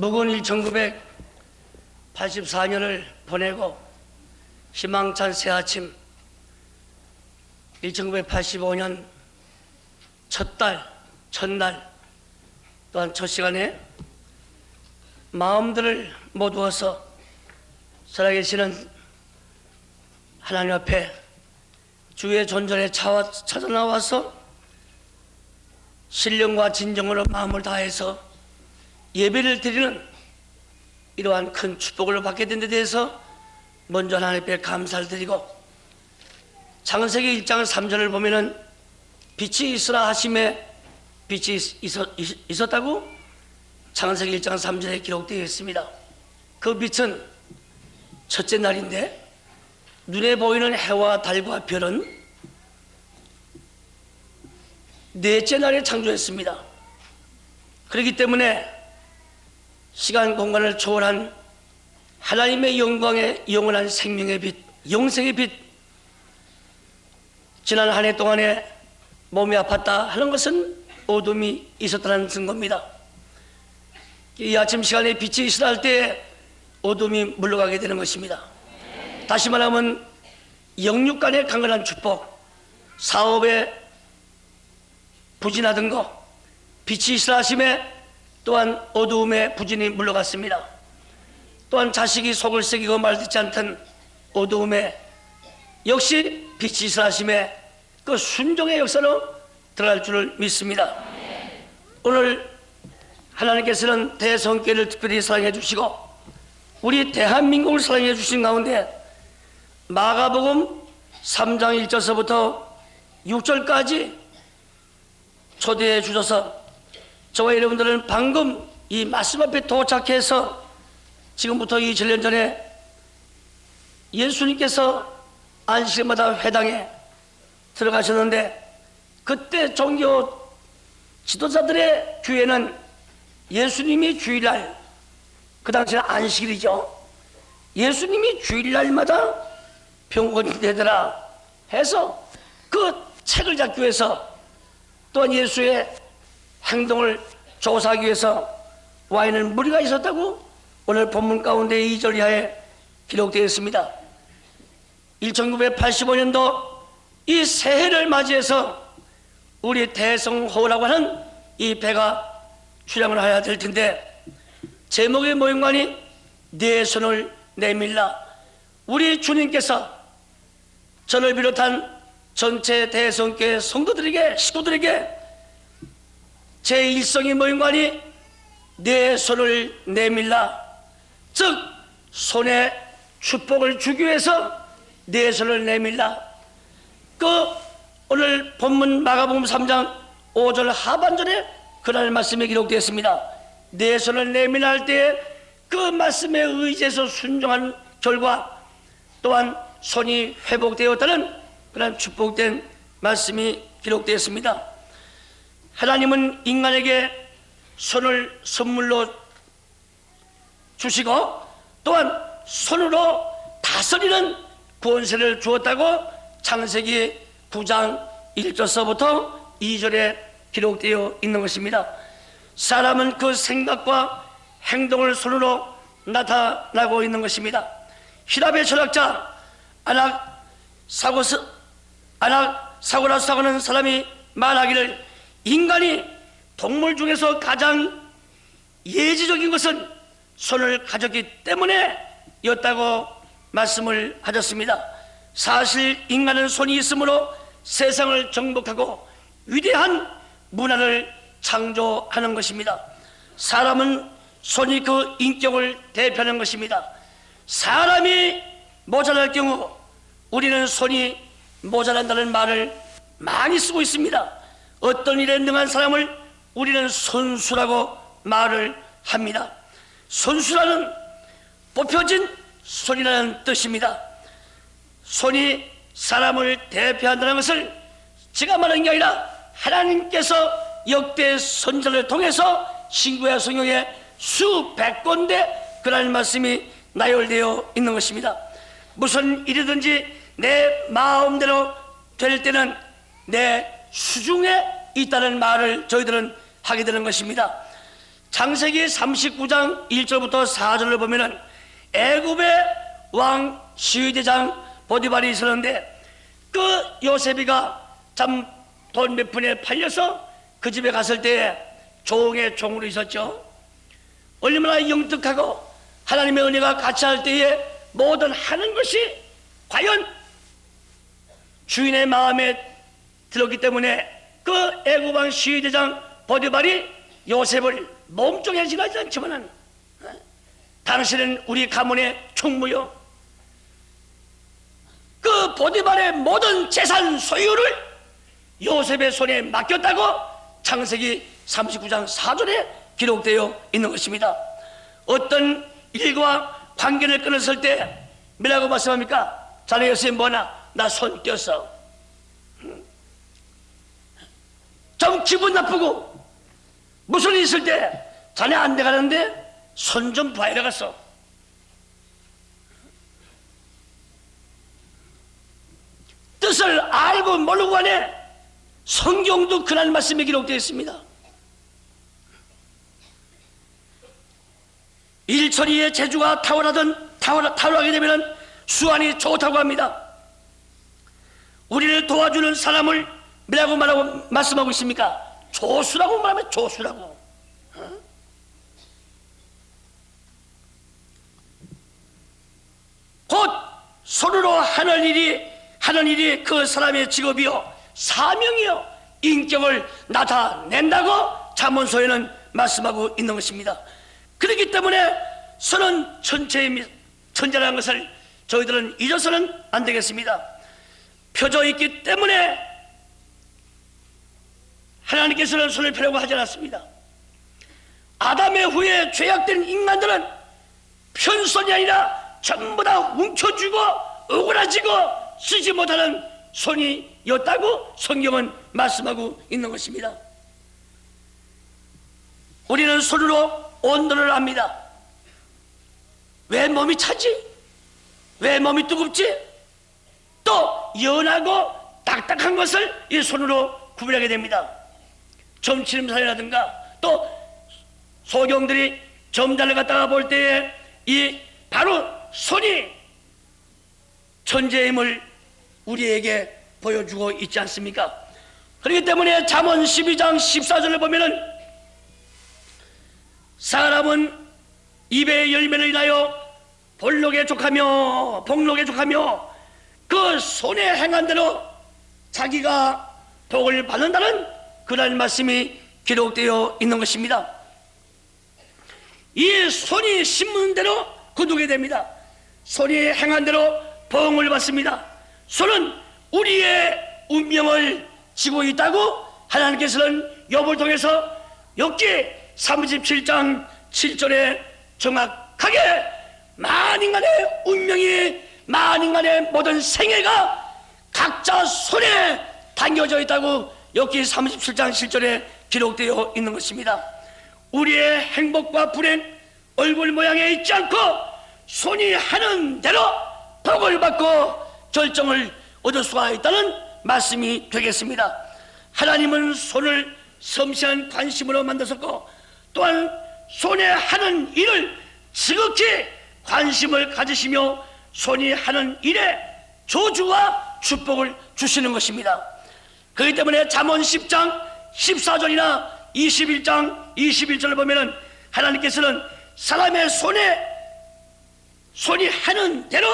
묵은 1984년을 보내고 희망찬 새아침 1985년 첫날 또한 첫 시간에 마음들을 모두어서 살아계시는 하나님 앞에 주의 존전에 찾아 나와서 신령과 진정으로 마음을 다해서 예배를 드리는 이러한 큰 축복을 받게 된 데 대해서 먼저 하나님 앞에 감사를 드리고, 창세기 1장 3절을 보면은 빛이 있으라 하심에 빛이 있었다고 창세기 1장 3절에 기록되어 있습니다. 그 빛은 첫째 날인데 눈에 보이는 해와 달과 별은 넷째 날에 창조했습니다. 그렇기 때문에 시간 공간을 초월한 하나님의 영광의 영원한 생명의 빛, 영생의 빛, 지난 한 해 동안에 몸이 아팠다 하는 것은 어둠이 있었다는 증거입니다. 이 아침 시간에 빛이 있으라 할 때 어둠이 물러가게 되는 것입니다. 다시 말하면 영육 간의 강건한 축복, 사업에 부진하던 거 빛이 있으라 하심에 또한 어두움의 부진이 물러갔습니다. 또한 자식이 속을 새기고 말 듣지 않던 어두움에 역시 빛이 있으라 하심에 그 순종의 역사로 들어갈 줄을 믿습니다. 오늘 하나님께서는 대성교회를 특별히 사랑해 주시고 우리 대한민국을 사랑해 주신 가운데 마가복음 3장 1절서부터 6절까지 초대해 주셔서 저와 여러분들은 방금 이 말씀 앞에 도착해서 지금부터 2000년 전에 예수님께서 안식일마다 회당에 들어가셨는데, 그때 종교 지도자들의 교회는 예수님이 주일날, 그 당시는 안식일이죠, 예수님이 주일날마다 병원이 되더라 해서 그 책을 잡기 위해서 또한 예수의 행동을 조사하기 위해서 와 있는 무리가 있었다고 오늘 본문 가운데 2절 이하에 기록되어 있습니다. 1985년도 이 새해를 맞이해서 우리 대성호라고 하는 이 배가 출항을 해야 될 텐데, 제목의 모임관이 내 손을 내밀라. 우리 주님께서 저를 비롯한 전체 대성교회 성도들에게, 식구들에게 제1성의 모임관이 내 손을 내밀라, 즉 손에 축복을 주기 위해서 내 손을 내밀라. 그 오늘 본문 마가복음 3장 5절 하반절에 그날 말씀이 기록되었습니다. 내 손을 내밀라 할 때 그 말씀에 의지해서 순종한 결과 또한 손이 회복되었다는 그런 축복된 말씀이 기록되었습니다. 하나님은 인간에게 손을 선물로 주시고 또한 손으로 다스리는 권세를 주었다고 창세기 9장 1절서부터 2절에 기록되어 있는 것입니다. 사람은 그 생각과 행동을 손으로 나타나고 있는 것입니다. 히랍의 철학자 아낙사고라는 사람이 말하기를 인간이 동물 중에서 가장 예지적인 것은 손을 가졌기 때문에 였다고 말씀을 하셨습니다. 사실 인간은 손이 있으므로 세상을 정복하고 위대한 문화를 창조하는 것입니다. 사람은 손이 그 인격을 대표하는 것입니다. 사람이 모자랄 경우 우리는 손이 모자란다는 말을 많이 쓰고 있습니다. 어떤 일에 능한 사람을 우리는 선수라고 말을 합니다. 선수라는 뽑혀진 손이라는 뜻입니다. 손이 사람을 대표한다는 것을 제가 말하는 게 아니라 하나님께서 역대 선지자를 통해서 신구약 성경에 수백 군데 그런 말씀이 나열되어 있는 것입니다. 무슨 일이든지 내 마음대로 될 때는 내 수중에 있다는 말을 저희들은 하게 되는 것입니다. 창세기 39장 1절부터 4절을 보면은 애굽의 왕 시위대장 보디발이 있었는데 그 요셉이가 참 돈 몇 푼에 팔려서 그 집에 갔을 때에 종의 종으로 있었죠. 얼마나 영특하고 하나님의 은혜가 같이 할 때에 모든 하는 것이 과연 주인의 마음에 들었기 때문에 그 애굽왕 시위대장 보디발이 요셉을 몸종에 지나지 않지만은 당신은 우리 가문의 총무요, 그 보디발의 모든 재산 소유를 요셉의 손에 맡겼다고 창세기 39장 4절에 기록되어 있는 것입니다. 어떤 일과 관계를 끊었을 때 뭐라고 말씀합니까? 자네 요셉 뭐나? 나 손 떼었어. 좀 기분 나쁘고 무슨 일 있을 때 자네 안 돼가는데 손 좀 봐야 갔어. 뜻을 알고 모르고 하네. 성경도 그날 말씀이 기록되어 있습니다. 일처리의 재주가 탁월하게 되면 수완이 좋다고 합니다. 우리를 도와주는 사람을 뭐라고 말씀하고 있습니까? 조수라고 말하면 조수라고. 곧 손으로 하는 일이 그 사람의 직업이요, 사명이요, 인격을 나타낸다고 잠언서에는 말씀하고 있는 것입니다. 그렇기 때문에 손은 천재라는 것을 저희들은 잊어서는 안 되겠습니다. 펴져 있기 때문에 하나님께서는 손을 펴라고 하지 않았습니다. 아담의 후에 죄악된 인간들은 편손이 아니라 전부 다 움켜쥐고 오그라지고 쓰지 못하는 손이었다고 성경은 말씀하고 있는 것입니다. 우리는 손으로 온도를 압니다. 왜 몸이 차지? 왜 몸이 뜨겁지? 또 연하고 딱딱한 것을 이 손으로 구별하게 됩니다. 점치름살이라든가 또 소경들이 점자를 갖다가 볼 때에 이 바로 손이 천재임을 우리에게 보여주고 있지 않습니까? 그렇기 때문에 잠언 12장 14절을 보면은 사람은 입의 열매를 인하여 복록에 족하며 그 손에 행한 대로 자기가 복을 받는다는 그런 말씀이 기록되어 있는 것입니다. 이 손이 심는 대로 거두게 됩니다. 손이 행한 대로 복을 받습니다. 손은 우리의 운명을 지고 있다고 하나님께서는 욥을 통해서 욥기 37장 7절에 정확하게 만인간의 운명이, 만인간의 모든 생애가 각자 손에 담겨져 있다고 욥기 37장 7절에 기록되어 있는 것입니다. 우리의 행복과 불행 얼굴 모양에 있지 않고 손이 하는 대로 복을 받고 결정을 얻을 수가 있다는 말씀이 되겠습니다. 하나님은 손을 섬세한 관심으로 만드셨고 또한 손에 하는 일을 지극히 관심을 가지시며 손이 하는 일에 저주와 축복을 주시는 것입니다. 그렇기 때문에 잠언 10장 14절이나 21장 21절을 보면은 하나님께서는 사람의 손이 하는 대로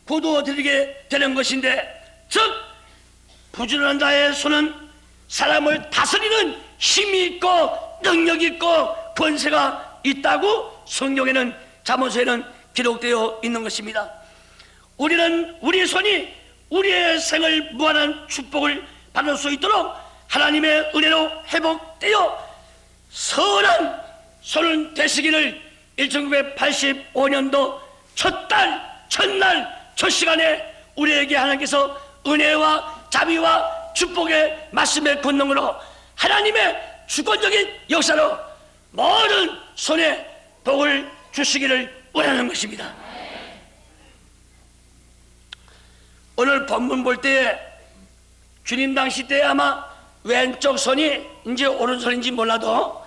거두어 드리게 되는 것인데, 즉 부지런한 자의 손은 사람을 다스리는 힘이 있고 능력이 있고 권세가 있다고 성경에는 잠언서에는 기록되어 있는 것입니다. 우리는 우리 손이 우리의 생을 무한한 축복을 받을 수 있도록 하나님의 은혜로 회복되어 선한 손은 되시기를 1985년도 첫날 첫 시간에 우리에게 하나님께서 은혜와 자비와 축복의 말씀의 권능으로 하나님의 주권적인 역사로 모든 손에 복을 주시기를 원하는 것입니다. 오늘 본문 볼 때 주님 당시 때 아마 왼쪽 손이 이제 오른손인지 몰라도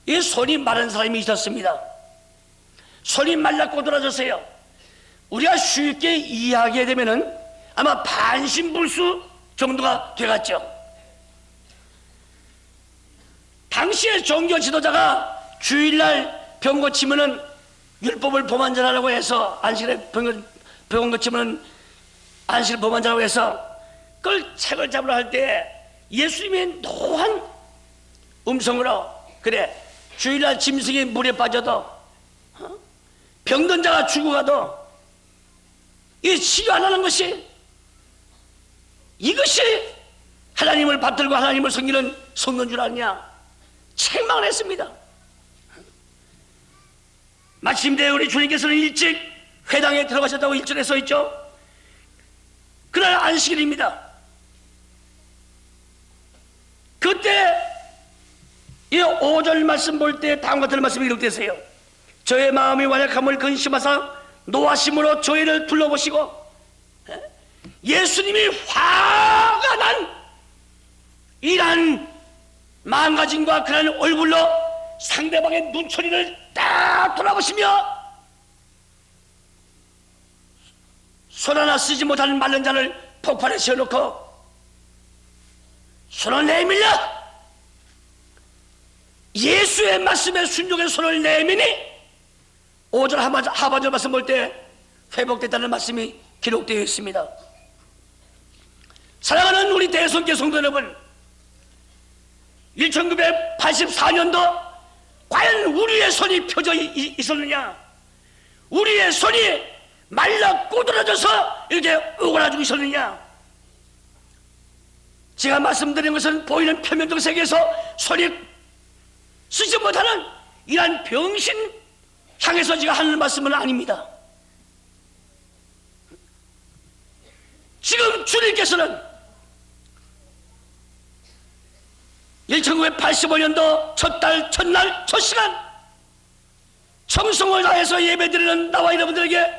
이 손이 마른 사람이 있었습니다. 손이 말라 꼬드라졌어요. 우리가 쉽게 이해하게 되면은 아마 반신불수 정도가 돼갔죠. 당시의 종교 지도자가 주일날 병 고치면은 율법을 범한자라고 해서 안식일에 병 고치면은 안식일 범한자라고 해서 그걸 책을 잡으러 할 때 예수님의 노한 음성으로 그래 주일날 짐승이 물에 빠져도 병든 자가 죽어가도 이 치료 안 하는 것이 이것이 하나님을 받들고 하나님을 섬기는 성도인 줄 아느냐 책망을 했습니다. 마침내 우리 주님께서는 일찍 회당에 들어가셨다고 1절에 써있죠. 그날 안식일입니다. 그때 이 5절 말씀 볼 때 다음과 같은 말씀이 기록되세요. 저의 마음이 완약함을 근심하사 노하심으로 저희를 둘러보시고 예수님이 화가 난 이러한 마음가짐과 그런 얼굴로 상대방의 눈초리를 딱 돌아보시며 손 하나 쓰지 못하는 마른 잔을 폭발에 세워놓고 손을 내밀려 예수의 말씀에 순종해 손을 내미니 5절 하반절 말씀 볼 때 회복됐다는 말씀이 기록되어 있습니다. 사랑하는 우리 대성교 성도 여러분, 1984년도 과연 우리의 손이 펴져 있었느냐? 우리의 손이 말라 꼬드러져서 이렇게 오그라지고 있었느냐? 제가 말씀드린 것은 보이는 표면적 세계에서 손이 쓰지 못하는 이러한 병신 향해서 제가 하는 말씀은 아닙니다. 지금 주님께서는 1985년도 첫달 첫날 첫 시간 정성을 다해서 예배드리는 나와 여러분들에게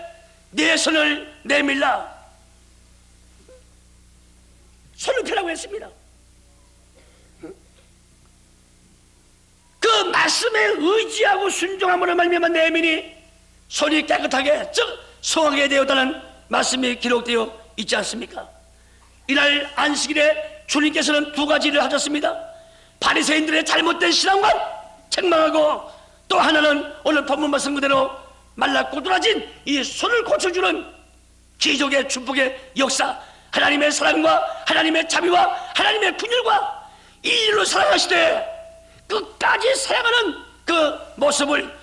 내 손을 내밀라 손을 펴라고 했습니다. 그 말씀에 의지하고 순종함으로 말미암아 내민이 손이 깨끗하게 즉 성하게 되었다는 말씀이 기록되어 있지 않습니까? 이날 안식일에 주님께서는 두 가지를 하셨습니다. 바리새인들의 잘못된 신앙관 책망하고 또 하나는 오늘 본문 말씀 그대로 말라 꼬드라진 이 손을 고쳐주는 기적의 축복의 역사, 하나님의 사랑과 하나님의 자비와 하나님의 분율과 이 일로 사랑하시되 끝까지 사랑하는 그 모습을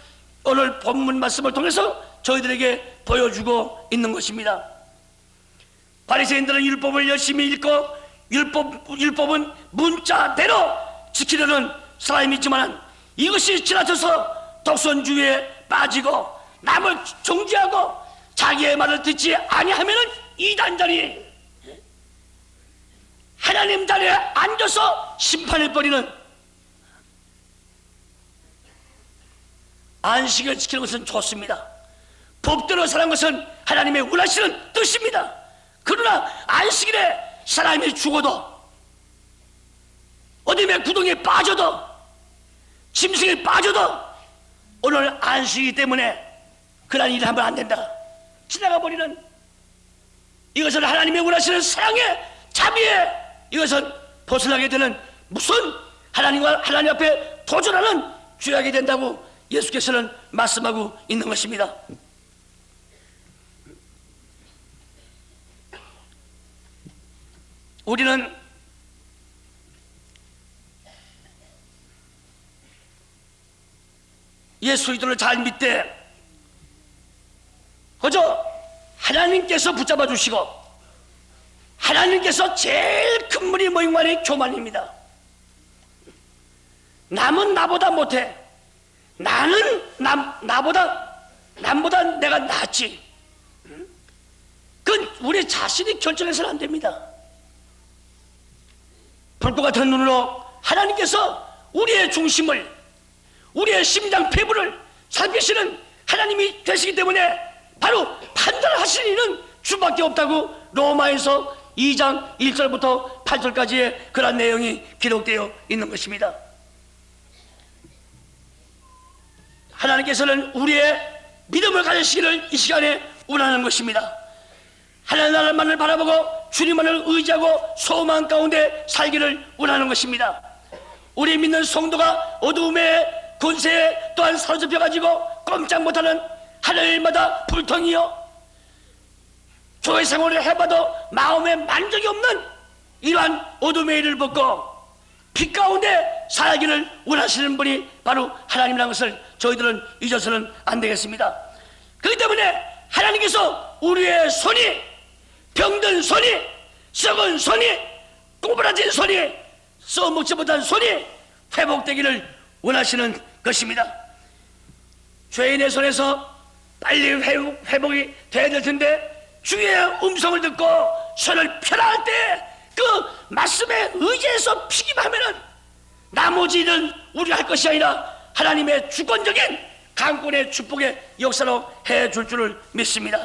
오늘 본문 말씀을 통해서 저희들에게 보여주고 있는 것입니다. 바리새인들은 율법을 열심히 읽고 율법은 문자대로 지키려는 사람이 있지만 이것이 지나쳐서 독선주의에 빠지고 남을 정죄하고 자기의 말을 듣지 아니하면은 이단자리 하나님 자리에 앉아서 심판해버리는 안식을 지키는 것은 좋습니다. 법대로 사는 것은 하나님의 원하시는 뜻입니다. 그러나 안식일에 사람이 죽어도 어둠의 구덩이에 빠져도 짐승에 빠져도 오늘 안식이기 때문에 그런 일을 하면 안 된다. 지나가 버리는 이것은 하나님의 원하시는 사랑의 자비에 이것은 벗어나게 되는 무슨 하나님과 하나님 앞에 도전하는 죄악이 된다고 예수께서는 말씀하고 있는 것입니다. 우리는 예수 그리스도를 잘 믿되 그저 하나님께서 붙잡아 주시고 하나님께서 제일 큰 무리 모임만이 교만입니다. 남은 나보다 못해. 나는 남보다 내가 낫지. 그건 우리 자신이 결정해서는 안 됩니다. 불꽃 같은 눈으로 하나님께서 우리의 중심을 우리의 심장 폐부를 살피시는 하나님이 되시기 때문에 바로 판단을 하시는 이는 주밖에 없다고 로마에서 2장 1절부터 8절까지의 그런 내용이 기록되어 있는 것입니다. 하나님께서는 우리의 믿음을 가지시기를 이 시간에 원하는 것입니다. 하나님 나라만을 바라보고 주님만을 의지하고 소망 가운데 살기를 원하는 것입니다. 우리 믿는 성도가 어두움의 권세에 또한 사로잡혀가지고 꼼짝 못하는 하늘마다 불통이요, 교회 생활을 해봐도 마음에 만족이 없는 이러한 어둠의 일을 벗고 빛 가운데 살기를 원하시는 분이 바로 하나님이라는 것을 저희들은 잊어서는 안 되겠습니다. 그렇기 때문에 하나님께서 우리의 손이, 병든 손이, 썩은 손이, 꼬부라진 손이, 써먹지 못한 손이 회복되기를 원하시는 것입니다. 죄인의 손에서 빨리 회복이 돼야 될 텐데, 주의 음성을 듣고 손을 펴라 할 때 그 말씀에 의지해서 피기만 하면은 나머지 일은 우리가 할 것이 아니라 하나님의 주권적인 강권의 축복의 역사로 해줄 줄을 믿습니다.